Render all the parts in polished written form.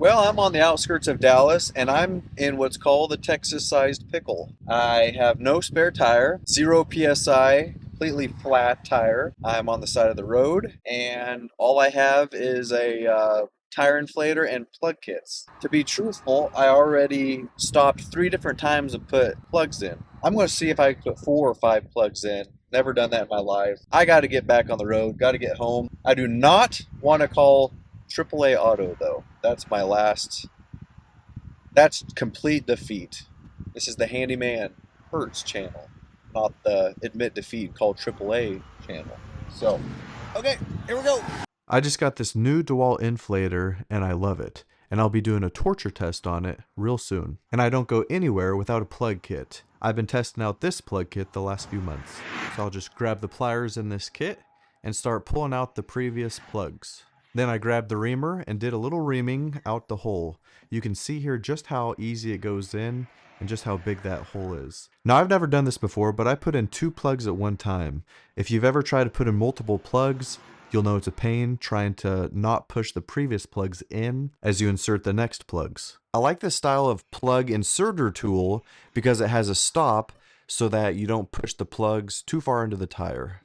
Well, I'm on the outskirts of Dallas and I'm in what's called a Texas sized pickle. I have no spare tire, 0 PSI, completely flat tire. I'm on the side of the road and all I have is a tire inflator and plug kits. To be truthful, I already stopped 3 different times and put plugs in. I'm going to see if I can put 4 or 5 plugs in. Never done that in my life. I got to get back on the road, got to get home. I do not want to call AAA Auto, though. That's complete defeat. This is the Handyman Hertz channel, not the Admit Defeat called AAA channel. So, okay, here we go. I just got this new DeWalt inflator and I love it. And I'll be doing a torture test on it real soon. And I don't go anywhere without a plug kit. I've been testing out this plug kit the last few months. So I'll just grab the pliers in this kit and start pulling out the previous plugs. Then I grabbed the reamer and did a little reaming out the hole. You can see here just how easy it goes in and just how big that hole is. Now I've never done this before, but I put in 2 plugs at one time. If you've ever tried to put in multiple plugs, you'll know it's a pain trying to not push the previous plugs in as you insert the next plugs. I like this style of plug inserter tool because it has a stop so that you don't push the plugs too far into the tire.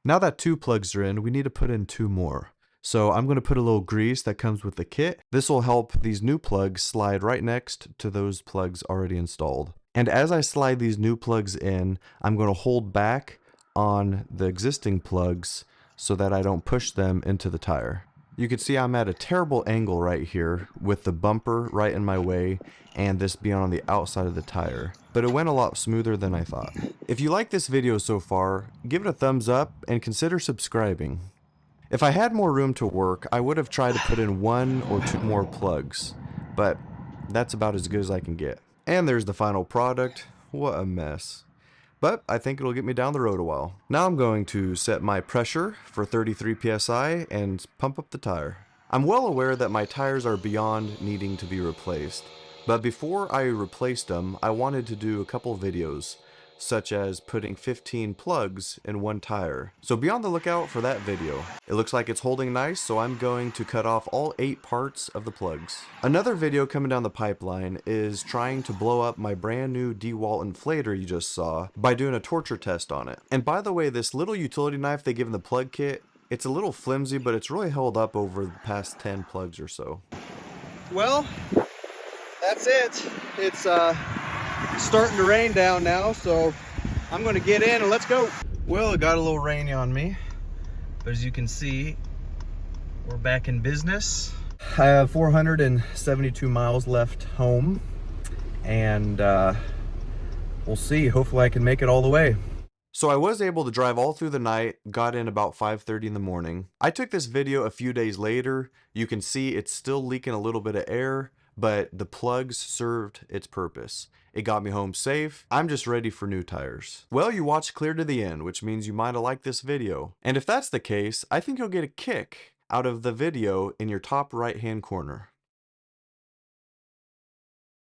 Now that 2 plugs are in, we need to put in 2 more. So I'm going to put a little grease that comes with the kit. This will help these new plugs slide right next to those plugs already installed. And as I slide these new plugs in, I'm going to hold back on the existing plugs so that I don't push them into the tire. You can see I'm at a terrible angle right here with the bumper right in my way and this being on the outside of the tire. But it went a lot smoother than I thought. If you like this video so far, give it a thumbs up and consider subscribing. If I had more room to work, I would have tried to put in 1 or 2 more plugs, but that's about as good as I can get. And there's the final product. What a mess. But I think it'll get me down the road a while. Now I'm going to set my pressure for 33 PSI and pump up the tire. I'm well aware that my tires are beyond needing to be replaced, but before I replaced them, I wanted to do a couple videos, such as putting 15 plugs in 1 tire. So be on the lookout for that video. It looks like it's holding nice, so I'm going to cut off all 8 parts of the plugs. Another video coming down the pipeline is trying to blow up my brand new DeWalt inflator you just saw by doing a torture test on it. And by the way, this little utility knife they give in the plug kit, it's a little flimsy, but it's really held up over the past 10 plugs or so. Well, that's it. It's starting to rain down now, so I'm going to get in and let's go. Well, it got a little rainy on me, but as you can see, we're back in business. I have 472 miles left home, and we'll see. Hopefully I can make it all the way. So I was able to drive all through the night, got in about 5:30 in the morning. I took this video a few days later. You can see it's still leaking a little bit of air, but the plugs served its purpose. It got me home safe. I'm just ready for new tires. Well, you watched clear to the end, which means you might have liked this video. And if that's the case, I think you'll get a kick out of the video in your top right-hand corner.